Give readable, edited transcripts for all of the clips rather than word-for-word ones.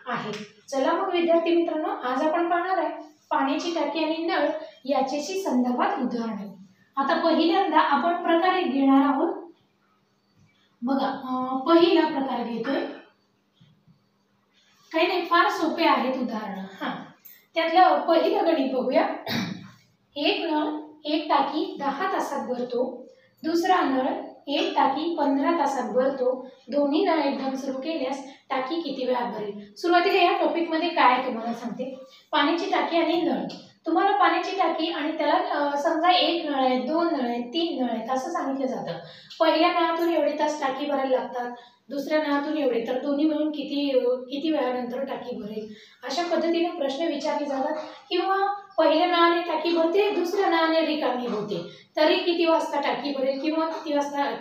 आहेत. चला मग विद्यार्थी मित्रांनो, आज आपण पाहणार आहे पाण्याची टाकी आणि नळ याच्याशी संदर्भात उदाहरणे. आता पहिल्यांदा आपण प्रकार घेणार आहोत. बघा, पहिला प्रकार घेतोय. काही नाही, फार सोपे आहेत उदाहरण. त्यातलं पहिलं गणित बघूया. एक नळ एक टाकी 10 तासात भरतो. दुसरा नळ एक टाकी 15 तासात भरतो. दोन्ही नळ एकदम सुरू केल्यास टाकी किती वेळात भरेल? सुरुवातीला या टॉपिक मध्ये काय तुम्हाला सांगते. पाण्याची टाकी आणि नळ. तुम्हाला पाण्याची टाकी आणि त्याला समजा एक नळ आहे, दोन नळ आहेत, तीन नळ आहेत असं सांगितलं जातं. पहिल्या नळातून एवढे तास टाकी भरायला लागतात, दुसऱ्या नळातून एवढे, तर दोन्ही मिळून किती वेळानंतर टाकी भरेल अशा पद्धतीने प्रश्न विचारले जातात. किंवा पहिल्या नळाने टाकी भरते, दुसऱ्या नळाने रिकामी होते, तरी किती वाजता टाकी भरेल किंवा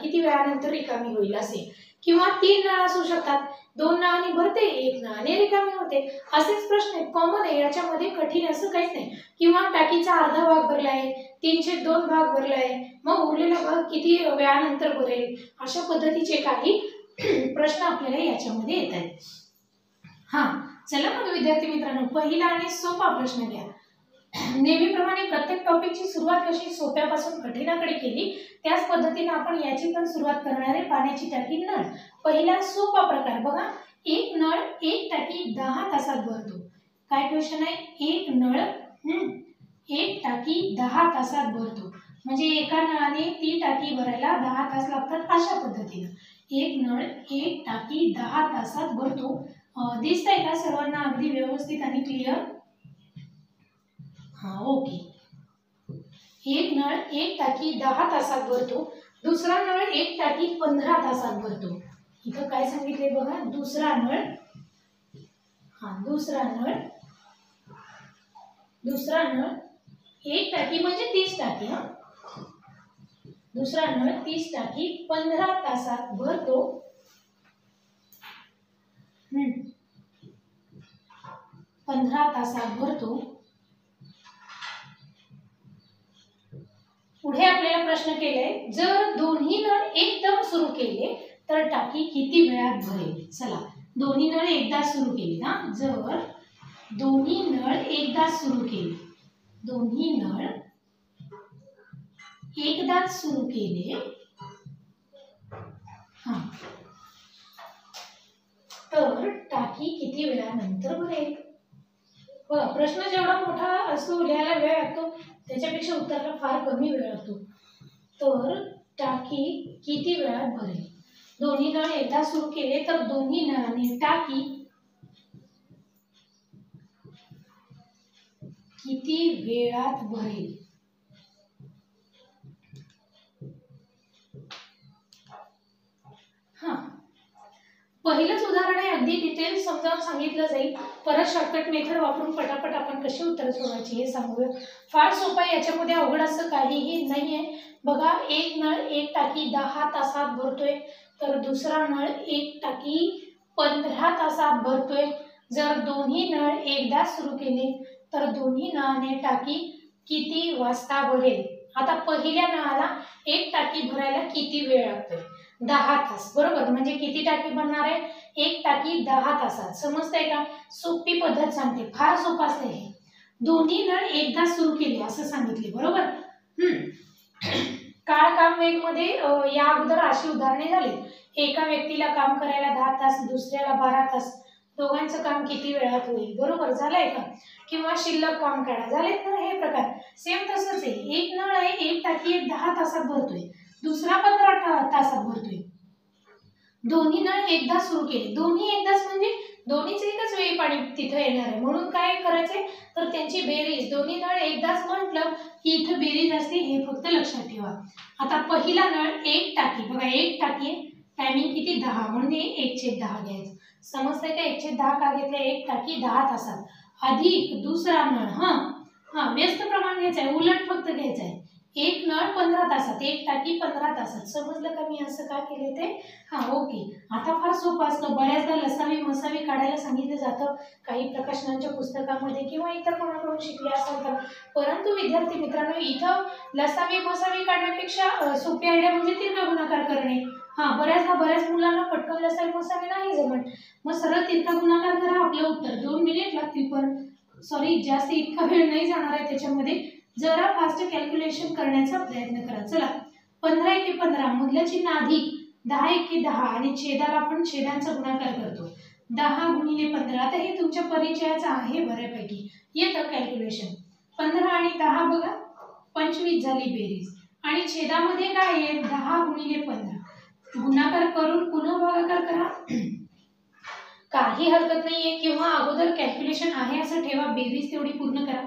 किती वेळानंतर रिकामी होईल असे. किंवा तीन नळ असू शकतात, दोन नळाने भरते, एक नळाने रिकामी होते. असेच प्रश्न आहेत, कॉमन आहे, याच्यामध्ये कठीण असं काहीच नाही. किंवा टाकीचा अर्धा भाग भरला आहे, 302 भाग भरला आहे, मग उरलेला भाग किती वेळानंतर भरेल अशा पद्धतीचे काही प्रश्न आपल्याला याच्यामध्ये येत आहेत. चला मग विद्यार्थी मित्रांनो, पहिला आणि सोपा प्रश्न घ्या. नेहमीप्रमाणे प्रत्येक टॉपिकची सुरुवात कशी सोप्यापासून कठीणाकडे केली, त्याच पद्धतीने आपण याची पण सुरुवात करणार आहे. पाण्याची टाकी नळ. पहिला सोपा प्रकार बघा. एक नळ एक टाकी 10 तासात भरतो. काय क्वेश्चन आहे? एक नळ एक टाकी 10 तासात भरतो, म्हणजे एका नळाने ती टाकी भरायला 10 तास लागतात अशा पद्धतीने. एक नळ एक टाकी 10 तासात भरतो. दिसतंय का सर्वांना अगदी व्यवस्थित आणि क्लिअर? ओके. एक नळ एक टाकी 10 तासात भरतो. दुसरा नळ एक टाकी 15 तासात भरतो. इथं काय सांगितले बघा. दुसरा नळ एक टाकी म्हणजे 30 टाकी. दुसरा नळ 30 टाकी 15 तासात भरतो. 15 तासात भरतो. पुढे आपल्याला प्रश्न केलाय, जर दोन्ही नळ एकदम सुरू केले तर टाकी किती वेळात भरेल? चला, दोन्ही नळ एकदा सुरू केले ना. जर दोन्ही नळ एकदा सुरू केले, तर टाकी किती वेळानंतर भरेल? बघा, प्रश्न जेवढा मोठा असतो लिहायला वेळ लागतो त्याच्यापेक्षा उत्तराला फार कमी वेळ लागतो. तर टाकी किती वेळात भरेल? दोन्ही नळ एकदा सुरू केले तर दोन्ही नळाने टाकी किती वेळात भरेल? पहिलंच उदाहरण आहे, अगदी डिटेल समजावून सांगितलं जाईल. परत शॉर्टकट मेथड वापरून पटापट आपण कशी उत्तर सोडवायची हे सांगूया. फार सोपं आहे, याच्यामध्ये अवघड असं काहीही नाहीये. बघा, एक नळ एक टाकी 10 तासात भरतोय, तर दुसरा नळ एक टाकी 15 तासात भरतोय. जर दोन्ही नळ एकदा सुरू केले तर दोन्ही नळाने टाकी किती वाजता भरेल? आता पहिल्या नळाला एक टाकी भरायला किती वेळ लागतोय? 10 तास, बरोबर. म्हणजे किती टाकी बनणार आहे? एक टाकी 10 तासात. समजतंय का? सोपी पद्धत सांगते, फार सोपं असं हे. दोन्ही नळ एकदा सुरू केले असं सांगितले, बरोबर. काळ काम वेग मध्ये या अगोदर अशी उदाहरणे झाली. एका व्यक्तीला काम करायला 10 तास, दुसऱ्याला 12 तास. दोघांचं काम किती वेळात होईल? बरोबर झालंय का? किंवा शिल्लक काम काढा. झालेत ना हे प्रकार? सेम तसंच आहे. एक नळ आहे एक टाकी 10 तासात भरतोय, दुसरा 15 तासात भरतोय. दोन्ही नळ एकदा सुरू केले, दोन्ही एकदाच म्हणजे दोन्हीच एकाच वेळी पाणी तिथे येणार आहे. म्हणून काय करायचंय, तर त्यांची बेरीज, दोन्ही नळ एकदाच म्हटलं की इथे बेरीज असते, हे फक्त लक्षात ठेवा. आता पहिला नळ एक टाकी, बघा एक टाकी टायमिंग किती? 10, म्हणजे 1/10 घ्यायचं. समजतंय का? 1/10 का घेतलं? एक टाकी 10 तासात अधिक दुसरा नळ व्यस्त प्रमाण घ्यायचंय, उलट फक्त घ्यायचंय. एक नळ 15 तासात, एक टाकी 15 तासात. समजलं का मी असं का केले ते? ओके. आता फार सोपं असतं. बऱ्याचदा लसावी मसावी काढायला सांगितलं जातं काही प्रकाशनांच्या पुस्तकामध्ये किंवा इतर कोणाकडून शिकले असेल तर. परंतु विद्यार्थी मित्रांनो, इथं लसावी मसावी काढण्यापेक्षा सोपी आयडिया म्हणजे तिरका गुणाकार करणे. बऱ्याच मुलांना पटकन लसावी मसावी नाही जमत, मग सरळ तिरका गुणाकार करा, आपलं उत्तर पेपर सॉरी जास्त इतका वेळ नाही जाणार आहे त्याच्यामध्ये, जरा फास्ट कॅल्क्युलेशन करण्याचा प्रयत्न करा. चला 15 एके 15 मधलं चिन्ह अधिक 10 एके 10 आणि छेदाला आपण छेदांचा गुणाकार करतो 10 गुणिले 15. आता हे तुमच्या परिचयाचं आहे बऱ्यापैकी, येतं कॅल्क्युलेशन. 15 आणि 10 बघा 25 झाली बेरीज आणि छेदामध्ये काय आहे 10 गुणिले 15 गुणाकार करून पुन्हा भागाकार करा. काही हरकत नाहीये, किंवा अगोदर कॅल्क्युलेशन आहे असं ठेवा, बेरीज तेवढी पूर्ण करा.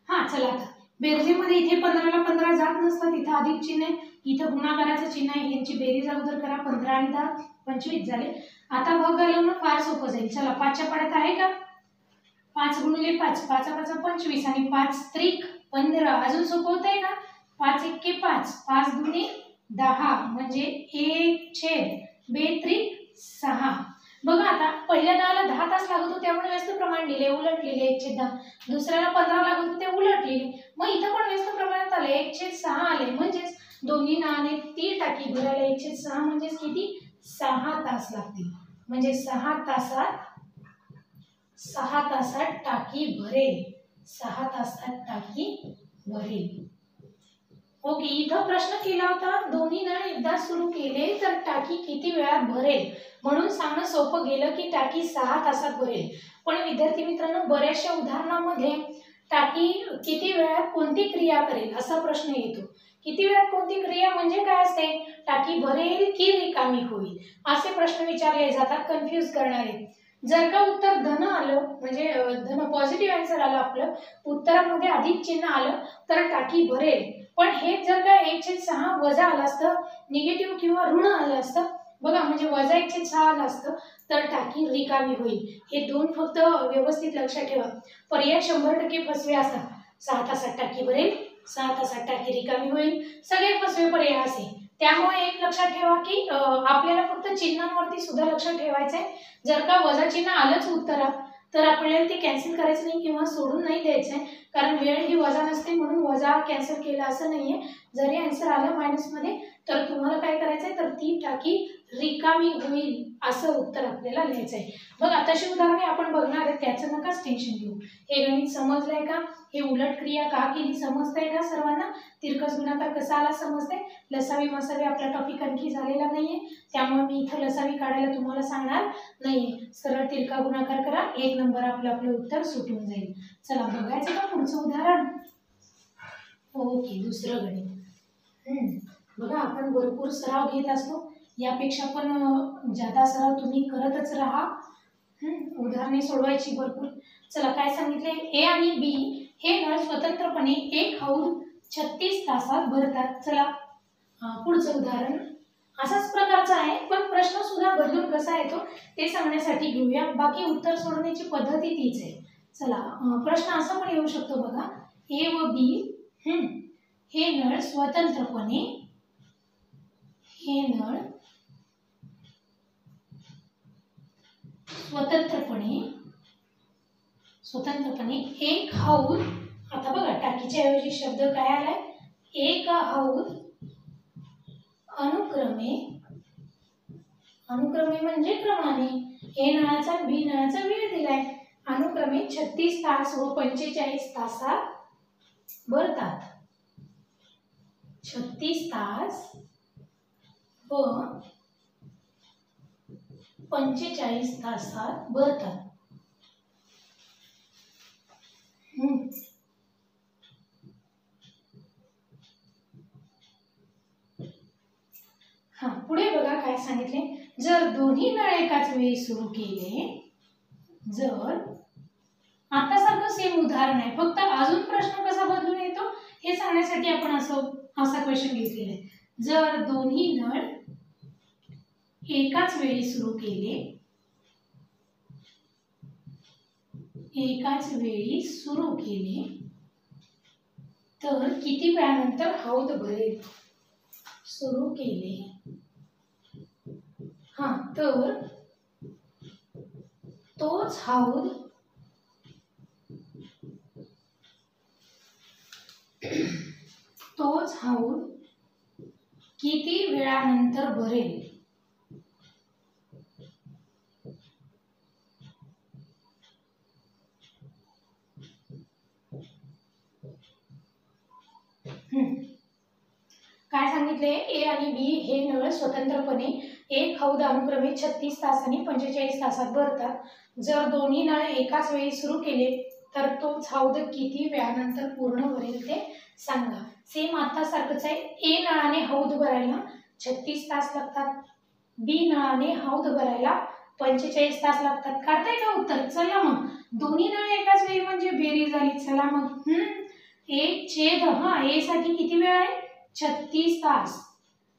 हा चला आता बेरजेमध्ये इथे 15 ला 15 जात नसतात, इथं अधिक चिन्ह आहे, इथं गुणाकाराचं चिन्ह आहे, यांची बेरीज अगोदर करा. 15 आणि 10 25 झाले. आता भाग घालवणं फार सोपं जाईल. चला 5च्या पाड्यात आहे का 5 गुणिले 5 5 5 25 आणि 5 त्रिक 15. अजून सोपं होतंय का 5 एके 5 5 दुने 10 म्हणजे 1 छेद 2 त्रिक 6. बघा आता पहिल्या 10ला 10 तास लागत होते त्यामुळे व्यस्त प्रमाण लिहिले, उलट लिहिले 1/10. दुसऱ्याला 15 लागत होते उलट लिहिले, मग इथं पण व्यस्त प्रमाणात आले 1/6 आले. म्हणजेच दोन्ही नाणे ती टाकी भरायला 1/6 म्हणजेच किती 6 तास लागतील. म्हणजे 6 तासात टाकी भरेल, 6 तासात टाकी भरेल. ओके, इथं प्रश्न केला होता दोन्ही नळ एकदा सुरू केले तर टाकी किती वेळात भरेल, म्हणून सांगणं सोपं गेलं की टाकी 6 तासात भरेल. पण विद्यार्थी मित्रांनो बऱ्याचशा उदाहरणामध्ये टाकी किती वेळात कोणती क्रिया करेल असा प्रश्न येतो. किती वेळात कोणती क्रिया म्हणजे काय असते, टाकी भरेल की रिकामी होईल असे प्रश्न विचारले जातात, कन्फ्यूज करणारे. जर का उत्तर धन आलं म्हणजे धन पॉझिटिव्ह आन्सर आलं, आपलं उत्तरामध्ये अधिक चिन्ह आलं तर टाकी भरेल. पण हे जर का 1/6 वजा आलं असतं, निगेटिव्ह किंवा ऋण आलं असतं बघा, म्हणजे वजा 1/6 आलं असतं तर टाकी रिकामी होईल. हे दोन फक्त व्यवस्थित लक्षात ठेवा. पर्याय 100% फसवे असतात. 6 तासात टाकी भरेल, 6 तासात टाकी रिकामी होईल, सगळे फसवे पर्याय असे. त्यामुळे एक लक्षात ठेवा की आपल्याला फक्त चिन्हांवरती सुद्धा लक्षात ठेवायचं आहे. जर का वजा चिन्ह आलंच उत्तरात तर आपल्याला ते कॅन्सल करायचं नाही किंवा सोडून नाही द्यायचं आहे, कारण वेळ ही वजा नसते म्हणून वजा कॅन्सल केला असं नाहीये. जरी आन्सर आलं मायनसमध्ये तर तुम्हाला काय करायचंय तर ती टाकी रिकामी होईल असं उत्तर आपल्याला लिहायचं आहे. बघा तशी उदाहरणे आपण बघणार आहे, त्याचं नकाच टेन्शन घेऊ. हे गणित समजलंय का, हे उलट क्रिया का केली समजतंय का सर्वांना, तिरकस गुणाकार कसा आला समजतंय. लसावी मसावी आपला टॉपिक आणखी झालेला नाहीये, त्यामुळे मी इथं लसावी काढायला तुम्हाला सांगणार नाहीये. सरळ तिरका गुणाकार करा, 1 नंबर आपलं उत्तर सुटून जाईल. चला बघायचं का पुढचं उदाहरण. ओके, दुसरं गणित. बघा आपण भरपूर सराव घेत असतो, यापेक्षा पण जादा सराव तुम्ही करतच राहा. उदाहरणे सोडवायची भरपूर. चला काय सांगितले, ए आणि बी हे नळ स्वतंत्रपणे एक हौद 36 तासात भरतात. चला पुढचं उदाहरण असाच प्रकारचा आहे, पण प्रश्न सुद्धा बदलून कसा येतो ते सांगण्यासाठी घेऊया. बाकी उत्तर सोडवण्याची पद्धती तीच आहे. चला प्रश्न असा पण येऊ शकतो बघा, ए व बी हे नळ स्वतंत्रपणे एक हौद, आता बघा टाकीच्या ऐवजी शब्द काय आलाय, एक हौद अनुक्रमे म्हणजे क्रमाने, ए नळाचा बी नळाचा वेळ दिलाय, अनुक्रमे 36 तास व 45 तासात भरतात. 36 तास व 45 तासात भरतात. पुढे बघा काय सांगितले, जर दोन्ही नळ एकाच वेळी सुरू केले, जर आता सारखं सेम उदाहरण आहे, फक्त अजून प्रश्न कसा बदलून येतो हे सांगण्यासाठी आपण असा क्वेश्चन घेतलेला आहे. जर दोन्ही नळ एकाच वेळी सुरू केले तर किती वेळानंतर हौद भरेल. सुरू केले तर तोच हौद किती वेळानंतर भरेल. सांगितले ए आणि बी हे नळ स्वतंत्रपणे एक हौद अनुक्रमे 36 तास आणि 45 तासात भरतात। जर दोन्ही नळ एकाच वेळी सुरू केले तर तोच हौद किती वेळानंतर पूर्ण भरेल ते सांगा। सेम आता सारखंच आहे। ए नळाने हौद भरायला 36 तास लागतात, बी नळाने हौद भरायला 45 तास लागतात। काढताय का उत्तर? चला मग दोन्ही नळ एकाच वेळी म्हणजे बेरीज झाली। चला मग 1/, हा ए साठी किती वेळ आहे? 36 तास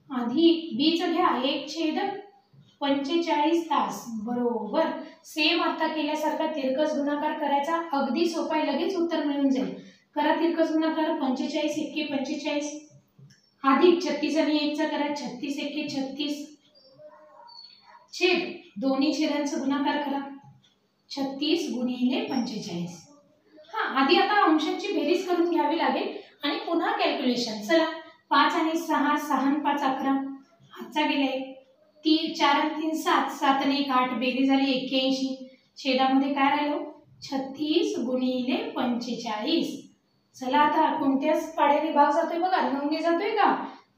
अधिक बी चं घ्या 1/45 तास बरोबर। सेम आता केल्यासारखा तिरकस गुणाकार करायचा, अगदी सोपा आहे, लगेच उत्तर मिळून जाईल। करा तिरकस गुणाकार, 45 एक्के 45 अधिक 36 आणि 1 चा करा 36 एक्के 36 छेद दोन्ही छेदांचा गुणाकार करा 36 गुणिले 45। हा आधी आता अंशांची बेरीज करून घ्यावी लागेल आणि पुन्हा कॅल्क्युलेशन। चला 5 आणि 6 6 आणि 5 11 हातचा गेलाय 3 4 आणि 3 7 7 आणि 1 8 बेरीज झाली 81। छेदामध्ये काय राहिलो 36 गुणिले 45। चला आता कोणत्याच पाड्याने भाग जातोय बघा, 9 ने जातोय का?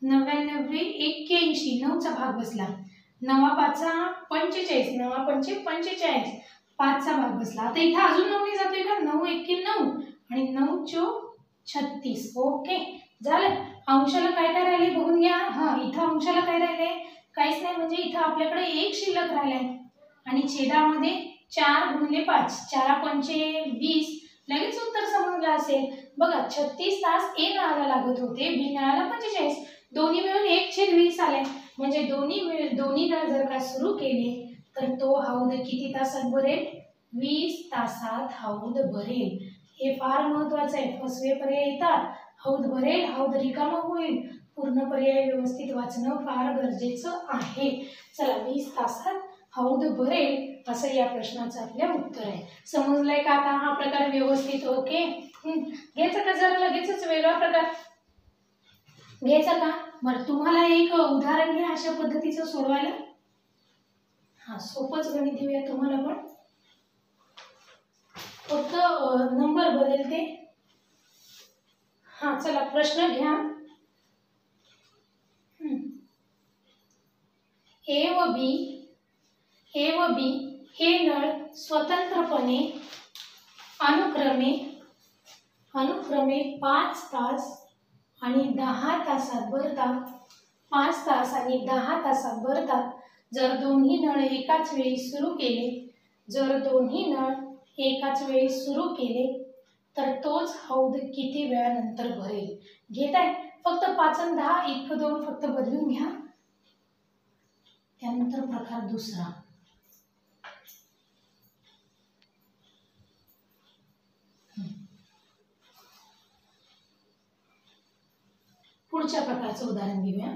99 81 9 चा भाग बसला, 9 5 45 9 5 45 5 चा भाग बसला। आता इथे अजून 9 ने जातोय का? 9 1 9 आणि 9 4 36 ओके झालं। अंशाला काय काय राहिले बघून घ्या। हा इथे अंशाला काय राहिले? काहीच नाही, म्हणजे इथे आपल्याकडे 1 शिल्लक राहिलाय आणि छेदामध्ये 4 गुणिले 5 4 पंचे 20 लगेच उत्तर समजलं असेल बघा। 36 तास ए नळाला लागत होते, बी नळाला 45, दोन्ही मिळून 1/20 आले, म्हणजे दोन्ही नळ जर का सुरू केले तर तो हौद किती तासात भरेल? 20 तासात हौद भरेल। हे फार महत्त्वाचं आहे, फसवे पर्याय येतात, हौद भरेल हौद रिकामा होईल, पूर्ण पर्याय व्यवस्थित वाचणं फार गरजेचं आहे। चला 20 तासात हौद भरेल असं या प्रश्नाचं आपल्या उत्तर आहे। समजलंय का आता हा प्रकार व्यवस्थित? ओके घ्यायचा का जरा लगेचच वेगळा प्रकार घ्यायचा का? बरं तुम्हाला एक उदाहरण घ्या अशा पद्धतीचं सोडवायला। हा सोपंच गणित देऊया तुम्हाला, पण फक्त नंबर बदलते। हा चला प्रश्न घ्या। ए व बी हे नळ स्वतंत्रपणे अनुक्रमे 5 तास आणि 10 तासात भरतात। 5 तास आणि 10 तासात भरतात। जर दोन्ही नळ एकाच वेळी सुरू केले तर तोच हौद किती वेळानंतर भरेल? घेताय फक्त 5 आणि 10 1 2 फक्त बदलून घ्या। त्यानंतर प्रकार दुसरा, पुढच्या प्रकारचं उदाहरण घेऊया।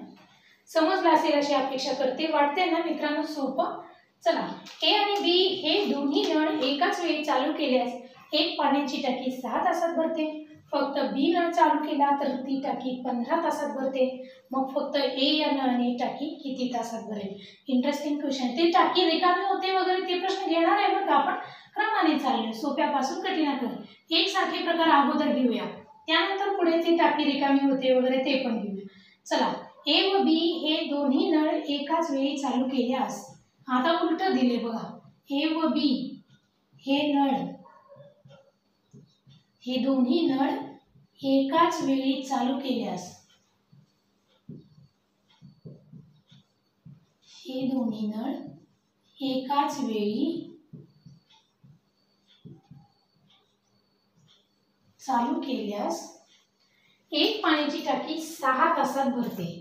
समजलं असेल अशी अपेक्षा करते, वाटते ना मित्रांनो सोपं? चला ए आणि बी हे दोन्ही नळ एकाच वेळी चालू केल्यास एक पाण्याची टाकी 6 तासात भरते। फक्त बी नळ चालू केला तर ती टाकी 15 तासात भरते। मग फक्त ए या नळाने टाकी किती तासात भरेल? Interesting question. ते टाकी रिकामी होते वगैरे ते प्रश्न घेणार आहे बरं का, आपण क्रमाने चाललोय सोप्यापासून कठीणाकडे। एक सारखे प्रकार अगोदर घेऊया, त्यानंतर पुढे ती टाकी रिकामी होते वगैरे ते पण घेऊया। चला ए व बी हे दोन्ही नळ एकाच वेळी चालू केल्यास, आता उलट दिले बघा, ए व बी हे दोन्ही नळ एकाच वेळी चालू केल्यास, हे दोन्ही नळ एकाच वेळी चालू केल्यास एक पाण्याची टाकी 6 तासात भरते।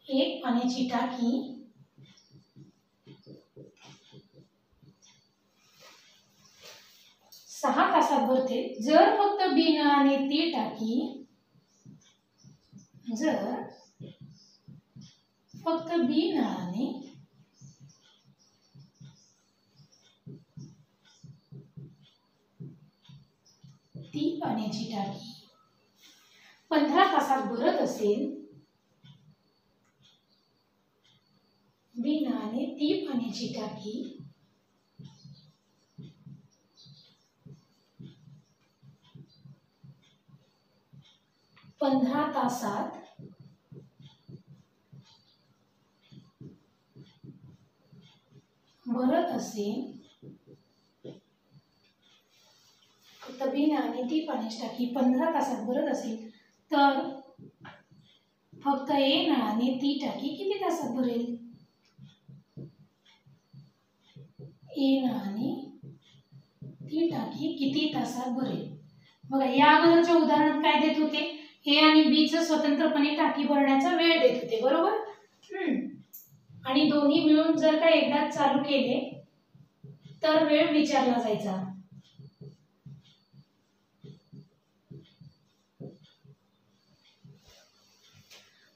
एक पाण्याची टाकी 6 तासात भरते जर फक्त बी नळाने ती टाकी ती पाण्याची टाकी 15 तासात भरत असेल, बी नळाने ती पाण्याची टाकी 15 तासात भरत असेल फक्त बी आणि ती पाण्याची टाकी 15 तासात भरत असेल तर फक्त ए नळाने ती टाकी किती तासात भरेल? ए नळाने ती टाकी किती तासात भरेल? बघा या अगोदरच्या उदाहरणात काय देत होते? ए आणि बी चं स्वतंत्रपणे टाकी भरण्याचा वेळ देत होते, बरोबर? आणि दोन्ही मिळून जर का एकदाच चालू केले तर वेळ विचारला जायचा.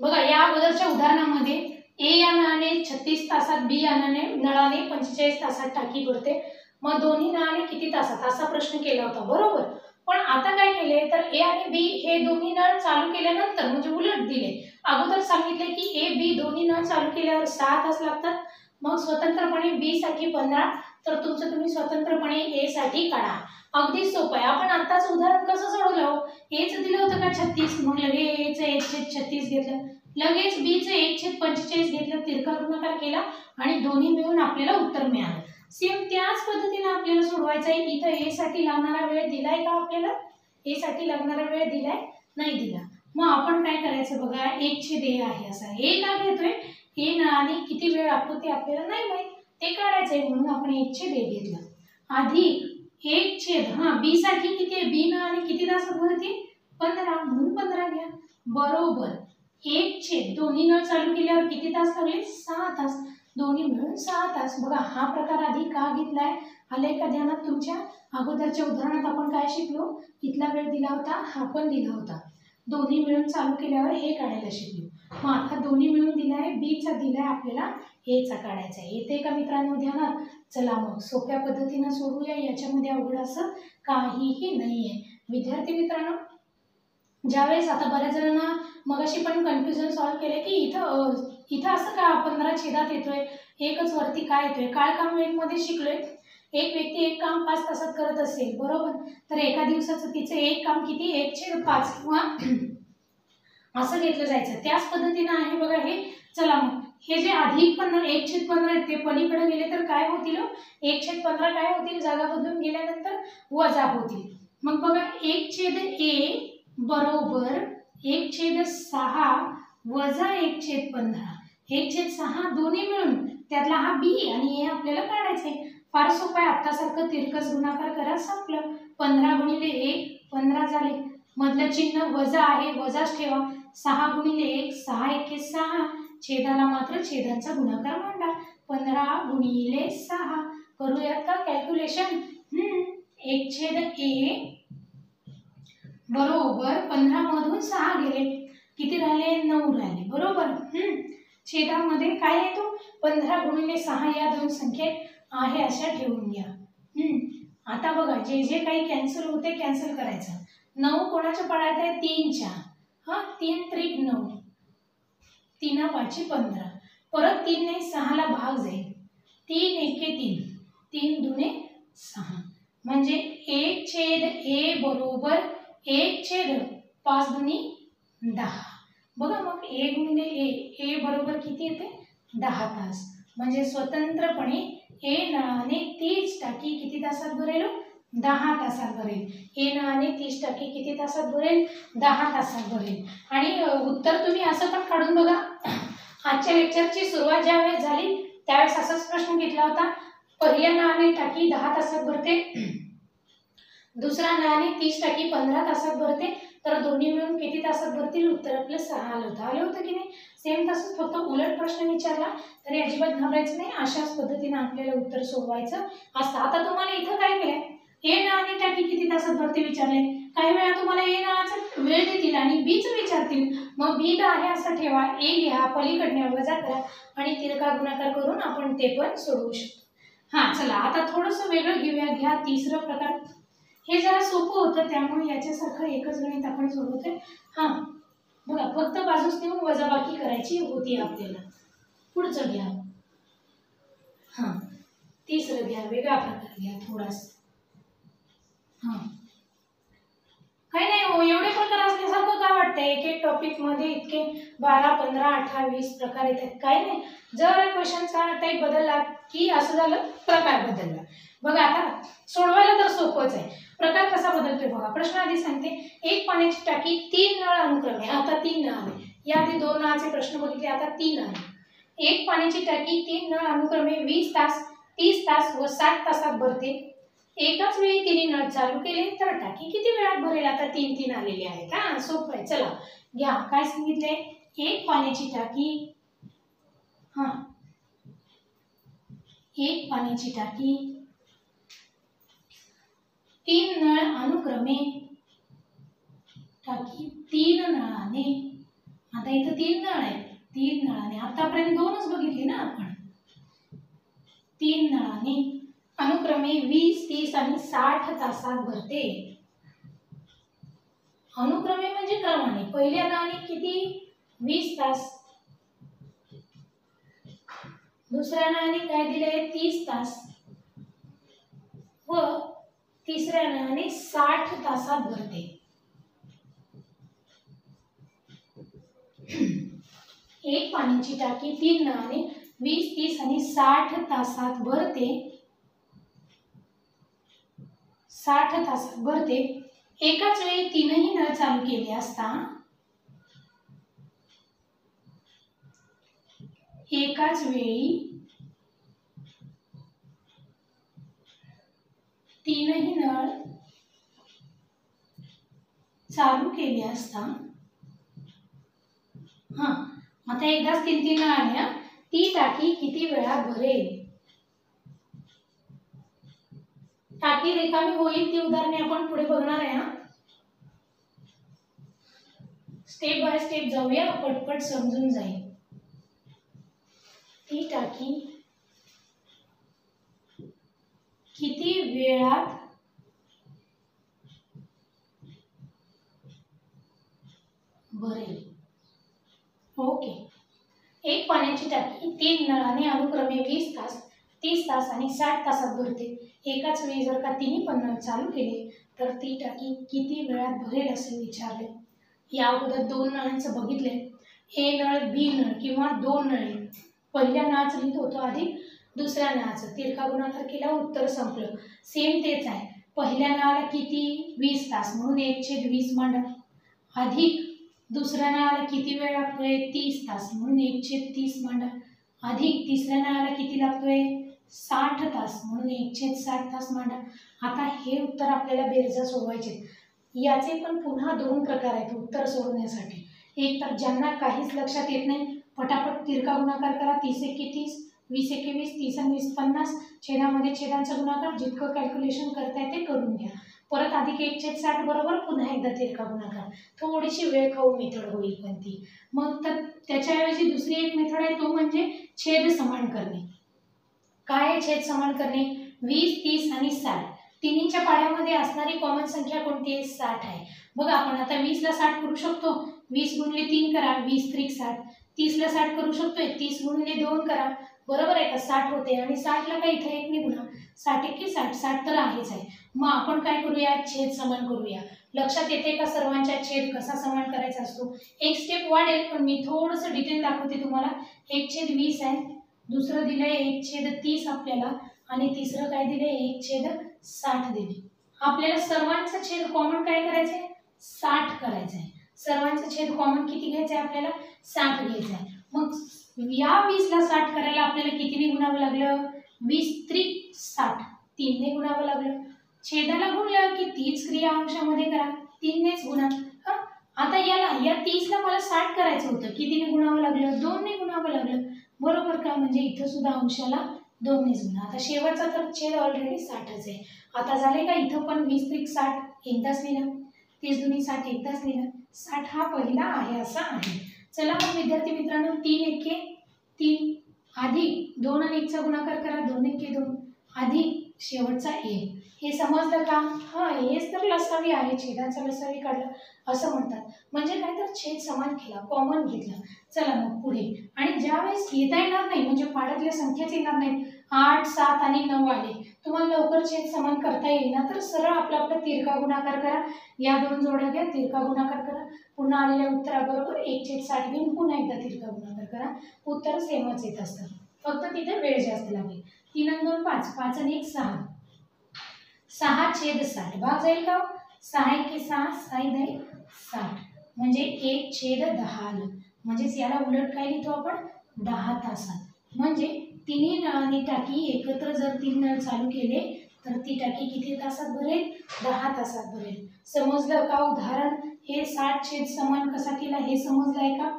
बघा या अगोदरच्या उदाहरणामध्ये ए या नळाने 36 तासात, बी या नळाने 45 तासात टाकी भरते. मग दोन्ही नळाने किती तासात असा प्रश्न केला होता, बरोबर? पण आता काय केले तर ए आणि बी हे दोन्ही नळ चालू केल्यानंतर म्हणजे उलट दिले. अगोदर सांगितले की ए बी दोन्ही नळ चालू केल्यावर 6 तास लागतात, मग स्वतंत्रपणे बी साठी 15, तर तुमचं तुम्ही स्वतंत्रपणे ए साठी काढा. अगदी सोपं आहे. आपण आताच उदाहरण कसं सोडवलं? एच दिलं होतं का 36, मग लगेच एचं 1/36 घेतलं, लगेच बी चं 1/45 घेतलं, तिरका गुणाकार केला आणि दोन्ही मिळून आपल्याला उत्तर मिळालं. सेम त्याच पद्धतीने आपल्याला सोडवायचं आहे. इथं ए साठी लागणारा वेळ दिलाय का आपल्याला? ए साठी लागणारा वेळ दिलाय? नाही दिला. मग आपण काय करायचं बघा, 1/a आहे असा ए का घेतोय? ए नळाने किती वेळ लागतो ते आपल्याला नाही माहित, ते काढायचंय म्हणून आपण 1/a घेतलं. अधिक 1/, बी साठी किती आहे? बी नळाने किती तासात भरते? 15, म्हणून 15 घ्या. बरोबर 1/, दोन्ही नळ चालू केल्यावर किती तास लागले? 6 तास, दोन्ही मिळून 6 तास. बघा हा प्रकार आधी का घेतलाय आले का ध्यानात तुमच्या? अगोदरच्या उदाहरणात आपण काय शिकलो? इथला वेळ दिला होता, हा पण दिला होता, दोन्ही मिळून चालू केल्यावर हे काढायला शिकलो. मग आता दोन्ही मिळून दिलाय, बी चा दिलाय, आपल्याला ए चा काढायचा आहे. येते का मित्रांनो ध्यानात? चला मग सोप्या पद्धतीने सोडूया, याच्यामध्ये अवघड असं काहीही नाहीये. विद्यार्थी मित्रांनो, ज्यावेळेस आता बऱ्याच जणांना मगाशी पण कन्फ्युजन सॉल्व्ह केले की इथं असं का 15 छेदात येतोय, एकच वरती काय येतोय? काळकाम वेग मध्ये शिकलोय. एक व्यक्ती एक काम 5 तासात करत असेल, बरोबर? तर एका दिवसाचं तिचं एक काम किती? 1/5 किंवा असं घेतलं जायचं. त्याच पद्धतीने आहे बघा हे. चला मग हे जे अधिक 1/15 ते पलीकडे गेले तर काय होतील? 1/15 काय होतील? जागा बदलून गेल्यानंतर वजा होतील. मग बघा 1/a बरोबर 1/6 वजा 1/15, 1/6 दोन्ही मिळून त्यातला हा बी आणि ए आपल्याला काढायचे. फार सोपं आहे. आत्तासारखं तिरकस गुणाकार करा, संपलं. 15 गुणिले 1 15 झाले, मधलं चिन्ह वजा आहे, वजाच ठेवा. 6 गुणिले 1 6 1 6, छेदाला मात्र छेदांचा गुणाकार मांडा. 15 गुणिले 6 करूयात का कॅल्क्युलेशन? 1/a बरोबर 15 मधून 6 गेले, किती राहिले? 9 राहिले, बरोबर? छेदामध्ये काय येतो? 15 गुणिले 6 या दोन संख्येत आहे अशा ठेवून घ्या. आता बघा जे जे काही कॅन्सल होते कॅन्सल करायचं. 9 कोणाच्या पळात आहे? 3च्या. 3 त्रिक 9, 3 5 15, परत 3 ने 6 ला भाग जाईल. 3 1 3, 3 दुने 6, म्हणजे 1/a बरोबर 1/5 दुनी 10. बघा मग ए गुणिले ए बरोबर किती येते? 10 तास. म्हणजे स्वतंत्रपणे ए नळाने 30 टाकी किती तासात भरेल? 10 तासात भरेल. ए नळाने 30 टाकी किती तासात भरेल? 10 तासात भरेल. आणि उत्तर तुम्ही असं पण काढून बघा. आजच्या लेक्चरची सुरुवात ज्यावेळेस झाली त्यावेळेस असाच प्रश्न घेतला होता. पहिल्या नळाने टाकी 10 तासात भरते, दुसऱ्या नळाने 30 टाकी 15 तासात भरते, तर दोन्ही मिळून किती तासात भरतील? उत्तर आपलं 6 आलं होतं. आलं होतं की नाही? सेम तसंच, फक्त उलट प्रश्न विचारला तरी अजिबात घाबरायचं नाही. अशाच पद्धतीने आपल्याला उत्तर सोडवायचं असतं. आता तुम्हाला इथं काय केलंय? ए नळाने टाकी किती तासात भरते विचारले. काही वेळा तुम्हाला ए नळाचा वेळ देतील आणि बीच विचारतील. मग बी आहे असं ठेवा, ए लिहा, पलीकडने वजा करा आणि तिरका गुणाकार करून आपण ते पण सोडवू शकतो. चला आता थोडंसं वेगळं घेऊया. घ्या तिसरं प्रकार. हे जरा सोपं होतं त्यामुळे याच्यासारखं एकच गणित आपण सोडवतोय. बघा फक्त बाजूस नेऊन वजाबाकी करायची होती आपल्याला. पुढचं घ्या. तिसरं घ्या, वेगळा प्रकार घ्या थोडासा. काही नाही हो, एवढे प्रकार असल्यासारखं का वाटतंय? टॉपिकमध्ये इतके 12, 15, 18, 20 प्रकार येतात, काही नाही. जर क्वेश्चनचा टाईप बदलला की असं झालं प्रकार बदलला. बघा आता सोडवायला तर सोपंच आहे. प्रकार कसा बदलतोय बघा. प्रश्न आधी सांगते, एक पाण्याची टाकी 3 नळ अनुक्रमे, आता 3 नळ आले, याआधी 2 नळाचे प्रश्न बघितले, आता 3 आले. एक पाण्याची टाकी 3 नळ अनुक्रमे 20 तास, 30 तास व 60 तासात भरते. एकाच वेळी 3 नळ चालू केले तर टाकी किती वेळात भरेल? आता 3 आलेले आहेत. हा सोपं आहे. चला घ्या, काय सांगितले, एक पाण्याची टाकी, एक पाण्याची टाकी 3 नळ अनुक्रमे, टाकी 3 नळाने, आता इथं 3 नळ आहेत, 3 नळाने, आतापर्यंत 2च बघितली ना आपण, 3 नळाने अनुक्रमे 20, 30 आणि 60 तासात भरते. अनुक्रमे म्हणजे क्रमाने, पहिल्या नळाने किती 20 तास, दुसऱ्या नळाने काय दिले 30 तास व तिसऱ्या नळाने 60 तासात भरते. एक पाण्याची टाकी 3 नळाने 20, 30 आणि 60 तासात भरते, 60 तासात भरते. एकाच वेळी 3ही नळ चालू केले असता, एकाच वेळी 3ही नळ चालू केले असता, आता एकदाच 3 नळ आल्या, ती टाकी किती वेळात भरेल? टाकी रिकामी होईल ती उदाहरणे आपण पुढे बघणार आहे. स्टेप बाय स्टेप जाऊया, पटपट समजून जाईल. ती टाकी किती वेळात भरेल? ओके. एक पाण्याची टाकी 3 नळाने अनुक्रमे 20 तास, 30 तास आणि 60 तासात भरते. एकाच वेळी जर का 3 पण नळ चालू केले तर ती टाकी किती वेळात भरेल असे विचारले. या अगोदर 2 नळांचं बघितले, ए नळ, बी नळ किंवा 2 नळे. पहिल्या नळाचं लिहित होतो आधी, दुसऱ्या नळाचं तिरका गुणाकार केला, उत्तर संपलं. सेम तेच आहे. पहिल्या नळाला किती 20 तास म्हणून 1/20 मांडा, अधिक दुसऱ्या नळाला किती वेळ लागतोय 30 तास म्हणून 1/30 मांडा, अधिक तिसऱ्या नळाला किती लागतोय 60 तास म्हणून 1/60 तास मांडा. आता हे उत्तर आपल्याला बेरजा सोडवायचे. याचे पण पुन्हा 2 प्रकार आहेत उत्तर सोडवण्यासाठी. एक तर ज्यांना काहीच लक्षात येत नाही, पटापट तिरका गुणाकार करा, 30 एके 30, 20 एके 20, 30 आणि 20 50, छेदामध्ये छेदांचा गुणाकार, जितकं कॅल्क्युलेशन करताय ते करून घ्या. परत अधिक 1/60 बरोबर पुन्हा एकदा तिरका गुणाकार. थोडीशी वेळ खाऊ मेथड होईल पण ती. मग तर त्याच्याऐवजी दुसरी एक मेथड आहे, तो म्हणजे छेद समान करणे. काय आहे छेद समान करणे? 20, 30 आणि 60 तिन्हीच्या पाड्यामध्ये असणारी कॉमन संख्या कोणती आहे? 60 आहे. बघा आपण आता 20 ला 60 करू शकतो, 20 गुणिले 3 करा, 20 त्रिक 60. 30 ला 60 करू शकतोय, 30 गुणिले 2 करा, बरोबर आहे का 60 होते. आणि 60 ला काय इथे 1 ने गुणा, 60 एके 60, 60 तर आहेच आहे. मग आपण काय करूया, छेद समान करूया. लक्षात येते का सर्वांच्या छेद कसा समान करायचा असतो? एक स्टेप वाढेल पण मी थोडंसं डिटेल दाखवते तुम्हाला. 1/20 आहे, दुसरं दिलंय 1/30 आपल्याला, आणि तिसरं काय दिले 1/60 दिले. आपल्याला सर्वांचा छेद कॉमन काय करायचंय? 60 करायचंय. सर्वांचा छेद कॉमन किती घ्यायचंय आपल्याला? 60 घ्यायचंय. मग या 20 ला 60 करायला आपल्याला कितीने गुणावं लागलं? 20 त्रिक 60, 3 ने गुणावं लागलं. छेदाला गुणलं की तीच क्रिया अंशामध्ये करा, 3 नेच गुणा. आता या 30 ला मला 60 करायचं होतं, कितीने गुणावं लागलं? 2 ने गुणावं लागलं, बरोबर का? म्हणजे इथं सुद्धा अंशाला 2 नेच गुणा. आता शेवटचा तर छेद ऑलरेडी 60च आहे. आता झाले का? इथं पण 20 त्रिक 60 एकदाच लिहिलं, 30 दुनी 60 एकदाच लिहिलं, 60 हा पहिला आहे असा आहे. चला मग विद्यार्थी मित्रांनो, 3 एके 3 अधिक 2 आणि 1चा गुणाकार करा, 2 एके 2 अधिक शेवटचा 1. हे समजलं का? हेच तर लसावी आहे, छेदाचा लसावी काढला असं म्हणतात. म्हणजे काय तर छेद समान केला, कॉमन घेतला. चला मग पुढे. आणि ज्यावेळेस घेता येणार नाही म्हणजे पाड्यातल्या संख्याच येणार नाहीत, 8, 7 आणि 9 आले तुम्हाला लवकर छेद समान करता येईल ना, तर सरळ आपला तिरका गुणाकार करा. या दोन जोड्या घ्या, तिरका गुणाकार करा. पुन्हा आलेल्या उत्तराबरोबर 1/60 घेऊन पुन्हा एकदा तिरका गुणाकार करा. उत्तर सेमच येत असतं, फक्त तिथे वेळ जास्त लागेल. 3 आणि 2 5, 5 आणि 1 6, 6/60 भाग जाईल का? 6 1 6, 6 10 60, म्हणजे 1/10 आलं. म्हणजेच याला उलट काय लिहितो आपण? 10 तासात. म्हणजे तिन्ही नळांनी टाकी एकत्र जर 3 नळ चालू केले तर ती टाकी किती तासात भरेल? 10 तासात भरेल. समजलं का उदाहरण? हे 60 छेद समान कसा केला हे समजलंय का?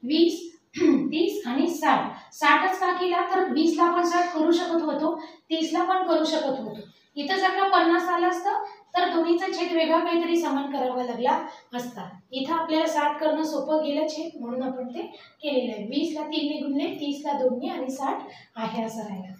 20 30 आणि 60. 60च का केला? तर 20 ला आपण 60 करू शकत होतो, 30 ला पण करू शकत होतो. इथं जर का 50 आलं असतं तर दोन्हीचा छेद वेगळा काहीतरी समान करावा लागला असता. इथं आपल्याला 60 करणं सोपं गेलं छेद, म्हणून आपण ते केलेलं आहे. 20 ला 3 ने गुणले, 30 ला 2 ने आणि 60 आहे असं राहिलं.